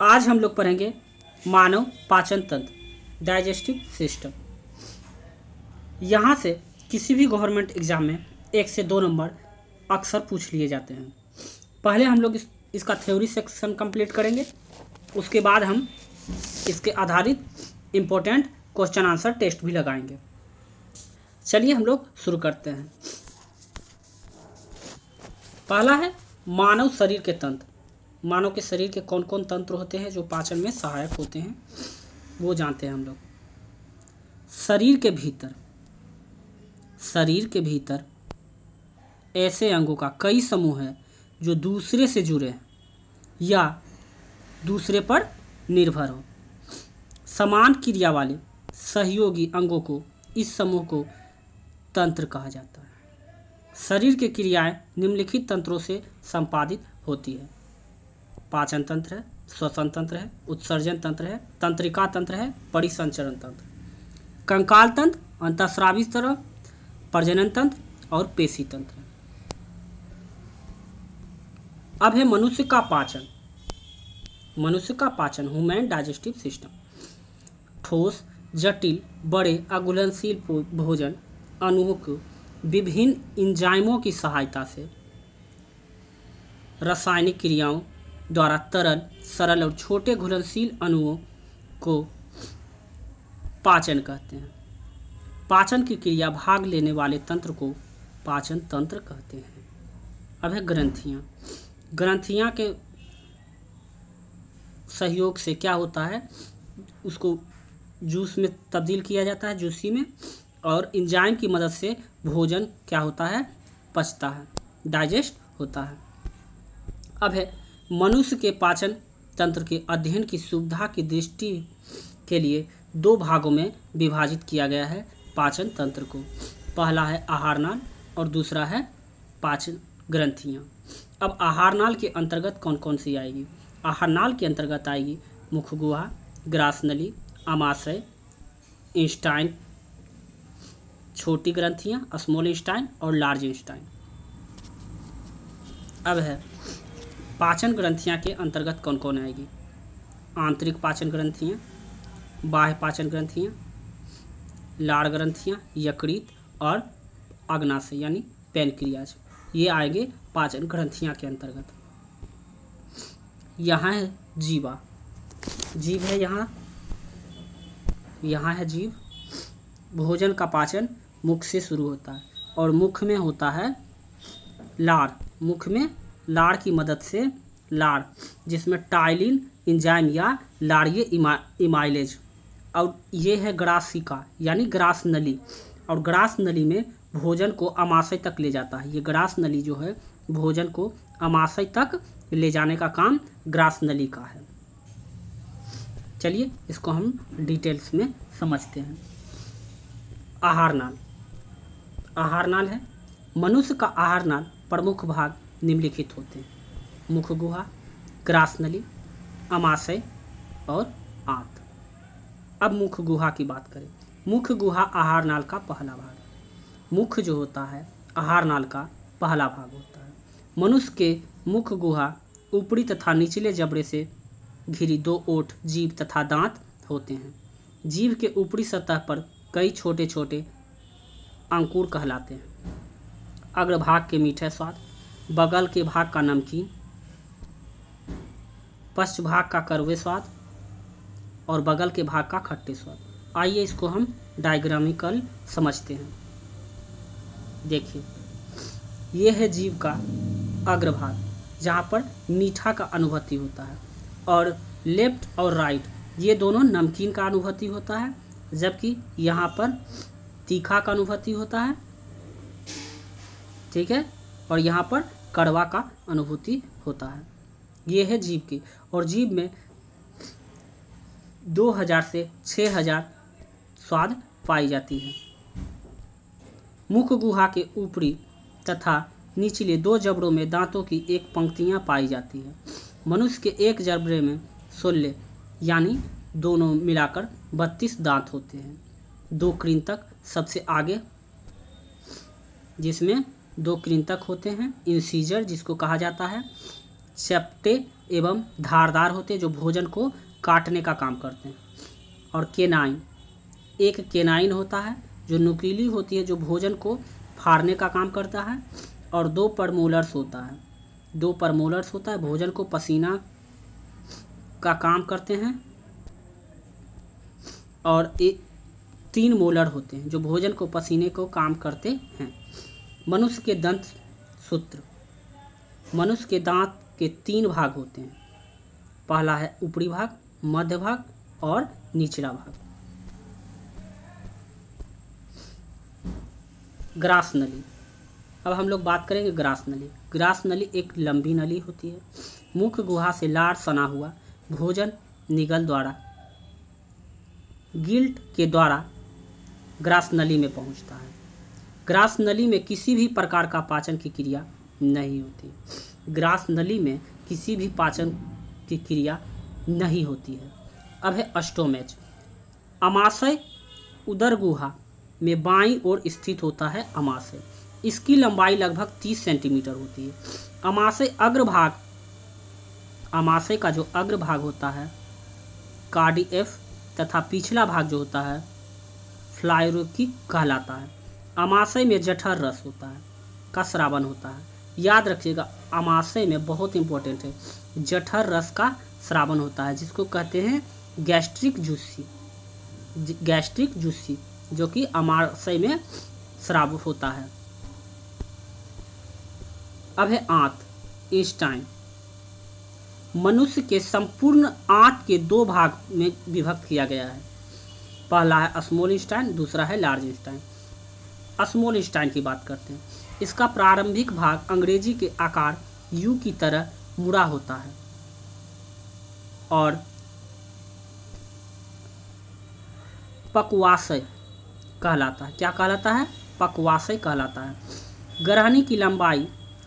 आज हम लोग पढ़ेंगे मानव पाचन तंत्र, डाइजेस्टिव सिस्टम। यहाँ से किसी भी गवर्नमेंट एग्जाम में 1 से 2 नंबर अक्सर पूछ लिए जाते हैं। पहले हम लोग इसका थ्योरी सेक्शन कंप्लीट करेंगे, उसके बाद हम इसके आधारित इम्पोर्टेंट क्वेश्चन आंसर टेस्ट भी लगाएंगे। चलिए हम लोग शुरू करते हैं। पहला है मानव शरीर के तंत्र। मानव के शरीर के कौन कौन तंत्र होते हैं जो पाचन में सहायक होते हैं, वो जानते हैं हम लोग। शरीर के भीतर ऐसे अंगों का कई समूह है जो दूसरे से जुड़े हैं या दूसरे पर निर्भर हो। समान क्रिया वाले सहयोगी अंगों को, इस समूह को तंत्र कहा जाता है। शरीर की क्रियाएं निम्नलिखित तंत्रों से संपादित होती है। पाचन तंत्र है, श्वसन तंत्र है, उत्सर्जन तंत्र है, तंत्रिका तंत्र है, परिसंचरण तंत्र, कंकाल तंत्र, अंतःस्रावी तंत्र, प्रजनन तंत्र और पेशी तंत्र। अब है मनुष्य का पाचन। मनुष्य का पाचन, ह्यूमन डाइजेस्टिव सिस्टम। ठोस, जटिल, बड़े अघुलनशील भोजन अणुओं को विभिन्न एंजाइमों की सहायता से रासायनिक क्रियाओं द्वारा तरल, सरल और छोटे घुलनशील अणुओं को पाचन कहते हैं। पाचन की क्रिया भाग लेने वाले तंत्र को पाचन तंत्र कहते हैं। अब है ग्रंथियाँ। ग्रंथियाँ के सहयोग से क्या होता है, उसको जूस में तब्दील किया जाता है, जूसी में, और एंजाइम की मदद से भोजन क्या होता है, पचता है, डाइजेस्ट होता है। अब है मनुष्य के पाचन तंत्र के अध्ययन की सुविधा की दृष्टि के लिए 2 भागों में विभाजित किया गया है पाचन तंत्र को। पहला है आहार नाल और दूसरा है पाचन ग्रंथियाँ। अब आहार नाल के अंतर्गत कौन कौन सी आएगी? आहार नाल के अंतर्गत आएगी मुख गुहा, ग्रास नली, आमाशय, इंस्टाइन, छोटी ग्रंथियाँ, स्मॉल इंस्टाइन और लार्ज इंस्टाइन। अब है पाचन ग्रंथियाँ के अंतर्गत कौन कौन आएगी? आंतरिक पाचन ग्रंथियाँ, बाह्य पाचन ग्रंथियाँ, लाड़ ग्रंथियाँ, यकृत और अग्नाशय यानी पैनक्रियाज, ये आएंगे पाचन ग्रंथियाँ के अंतर्गत। यहाँ है जीवा, जीव है यहाँ है जीव। भोजन का पाचन मुख से शुरू होता है और मुख में होता है लार। मुख में लार की मदद से लार, जिसमें टाइलिन एंजाइम या लाड़ीय इमाइलेज, और ये है ग्रासिका यानी ग्रास नली, और ग्रास नली में भोजन को आमाशय तक ले जाता है। ये ग्रास नली जो है भोजन को आमाशय तक ले जाने का काम ग्रास नली का है। चलिए इसको हम डिटेल्स में समझते हैं। आहार नाल। आहार नाल है मनुष्य का आहार नाल प्रमुख भाग निम्नलिखित होते हैं: मुख गुहा, ग्रास नली, आमाशय और आंत। अब मुख गुहा की बात करें। मुख गुहा आहार नाल का पहला भाग है। मुख जो होता है आहार नाल का पहला भाग होता है। मनुष्य के मुख गुहा ऊपरी तथा निचले जबड़े से घिरी 2 ओठ, जीभ तथा दांत होते हैं। जीभ के ऊपरी सतह पर कई छोटे छोटे अंकुर कहलाते हैं। अग्रभाग के मीठे स्वाद, बगल के भाग का नमकीन, पश्च भाग का कड़वे स्वाद और बगल के भाग का खट्टे स्वाद। आइए इसको हम डायग्रामिकल समझते हैं। देखिए, ये है जीभ का अग्रभाग जहाँ पर मीठा का अनुभूति होता है, और लेफ्ट और राइट ये दोनों नमकीन का अनुभूति होता है, जबकि यहाँ पर तीखा का अनुभूति होता है, ठीक है, और यहाँ पर कड़वा का अनुभूति होता है। ये है जीभ की, और जीभ में 2000 से 6000 स्वाद पाई जाती है। मुख गुहा के ऊपरी तथा निचले 2 जबड़ों में दांतों की एक पंक्तियाँ पाई जाती है। मनुष्य के एक जबड़े में 16 यानी दोनों मिलाकर 32 दांत होते हैं। 2 कृंतक सबसे आगे, जिसमें 2 कृंतक होते हैं। इंसीजर जिसको कहा जाता है, चपटे एवं धारदार होते हैं जो भोजन को काटने का काम करते हैं। और केनाइन, एक केनाइन होता है जो नुकीली होती है जो भोजन को फाड़ने का काम करता है। और 2 परमोलर्स होता है, 2 परमोलर्स होता है भोजन को पसीना का काम करते हैं। और 3 मोलर होते हैं जो भोजन को पसीने को काम करते हैं। मनुष्य के दंत सूत्र, मनुष्य के दांत के 3 भाग होते हैं। पहला है ऊपरी भाग, मध्य भाग और निचला भाग। ग्रास नली, अब हम लोग बात करेंगे ग्रास नली। ग्रास नली एक लंबी नली होती है। मुख्य गुहा से लार सना हुआ भोजन निगल द्वारा गिल्ट के द्वारा ग्रास नली में पहुंचता है। ग्रास नली में किसी भी प्रकार का पाचन की क्रिया नहीं होती। ग्रास नली में किसी भी पाचन की क्रिया नहीं होती है। अब है अस्टोमेच। अमाशय उदर गुहा में बाईं ओर स्थित होता है अमाशय। इसकी लंबाई लगभग 30 सेंटीमीटर होती है। अमाशय अग्रभाग, अमाशय का जो अग्रभाग होता है कार्डियफ तथा पिछला भाग जो होता है फ्लायरोकी कहलाता है। अमाशय में जठर रस होता है का स्रावन होता है। याद रखिएगा अमाशय में बहुत इंपॉर्टेंट है, जठर रस का स्रावन होता है जिसको कहते हैं गैस्ट्रिक जूसी, गैस्ट्रिक जूसी जो कि अमाशय में स्राव होता है। अब है आंत, इंस्टाइन। मनुष्य के संपूर्ण आंत के 2 भाग में विभक्त किया गया है। पहला है स्मॉल इंस्टाइन, दूसरा है लार्ज इंस्टाइन। स्मॉल इंस्टाइन की बात करते हैं। इसका प्रारंभिक भाग अंग्रेजी के आकार यू की तरह मुड़ा होता है और पक्वाशय कहलाता है। क्या कहलाता है? पक्वाशय कहलाता है। ग्रहणी की लंबाई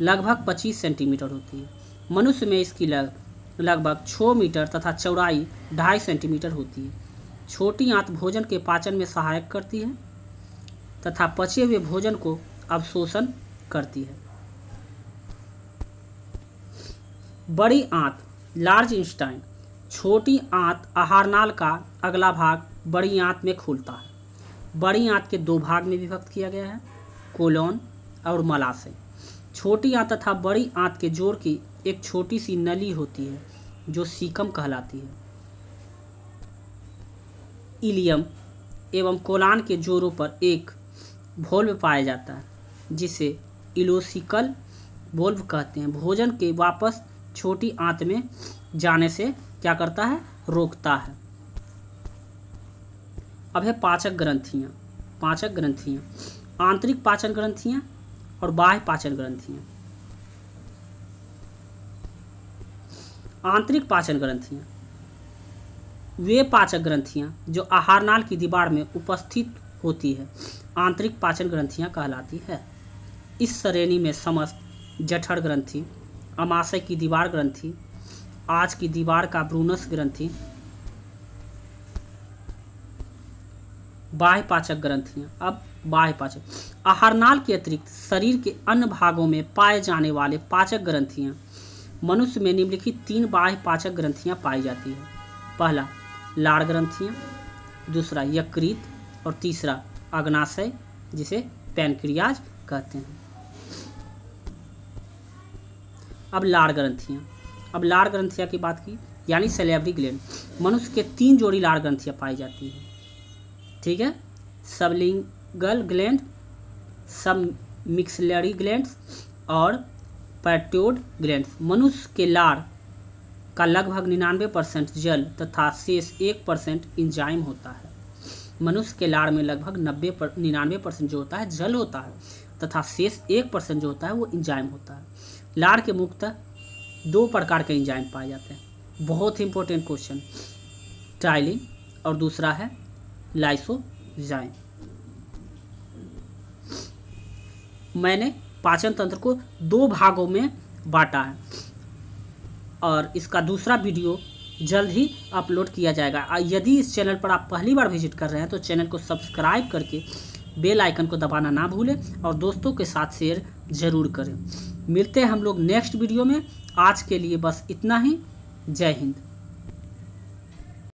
लगभग 25 सेंटीमीटर होती है। मनुष्य में इसकी लगभग 6 मीटर तथा चौड़ाई 2.5 सेंटीमीटर होती है। छोटी आंत भोजन के पाचन में सहायक करती है तथा पचे हुए भोजन को अवशोषण करती है। बड़ी आंत, लार्ज इंस्टाइन। छोटी आंत आहारनाल का अगला भाग बड़ी आंत में खुलता है। बड़ी आंत के 2 भाग में विभक्त किया गया है, कोलोन और मलाशय। छोटी आंत तथा बड़ी आंत के जोड़ की एक छोटी सी नली होती है जो सीकम कहलाती है। इलियम एवं कोलान के जोड़ों पर एक वोल्व पाया जाता है जिसे इलोसिकल वोल्व कहते हैं। भोजन के वापस छोटी आंत में जाने से क्या करता है? रोकता है। अब है पाचक ग्रंथियाँ। पाचक ग्रंथियाँ, आंतरिक पाचन ग्रंथियाँ और बाह्य पाचन ग्रंथियाँ। आंतरिक पाचन ग्रंथियाँ वे पाचक ग्रंथियाँ जो आहारनाल की दीवार में उपस्थित होती है आंतरिक पाचन ग्रंथियाँ कहलाती है। इस श्रेणी में समस्त जठर ग्रंथि, अमाशय की दीवार ग्रंथि, आज की दीवार का ब्रूनस ग्रंथि, बाह्य पाचक ग्रंथियाँ। अब बाह्य पाचक, आहारनाल के अतिरिक्त शरीर के अन्य भागों में पाए जाने वाले पाचक ग्रंथियाँ। मनुष्य में निम्नलिखित 3 बाह्य पाचक ग्रंथियाँ पाई जाती है। पहला लाड़ ग्रंथियाँ, दूसरा यकृत और तीसरा अग्नाशय जिसे पैनक्रियाज कहते हैं। अब लाड़ ग्रंथियाँ, अब लाड़ ग्रंथियाँ की बात की यानी सैलिवरी ग्लैंड। मनुष्य के 3 जोड़ी लाड़ ग्रंथियाँ पाई जाती है। ठीक है, सबलिंगल ग्लैंड, सब मिक्सलरी ग्लैंड्स और पैट्योड ग्लैंड्स। मनुष्य के लाड़ का लगभग 99% जल तथा शेष 1% इंजाइम होता है। मनुष्य के लाड़ में लगभग 99% जो होता है जल होता है तथा शेष 1% जो होता है वो इंजाइम होता है। लाड़ के मुख्यतः 2 प्रकार के इंजाइम पाए जाते हैं। बहुत इंपॉर्टेंट क्वेश्चन, टाइलिन और दूसरा है लाइसोजाइम। मैंने पाचन तंत्र को 2 भागों में बांटा है और इसका दूसरा वीडियो जल्द ही अपलोड किया जाएगा। यदि इस चैनल पर आप पहली बार विजिट कर रहे हैं तो चैनल को सब्सक्राइब करके बेल आइकन को दबाना ना भूलें और दोस्तों के साथ शेयर ज़रूर करें। मिलते हैं हम लोग नेक्स्ट वीडियो में। आज के लिए बस इतना ही। जय हिंद।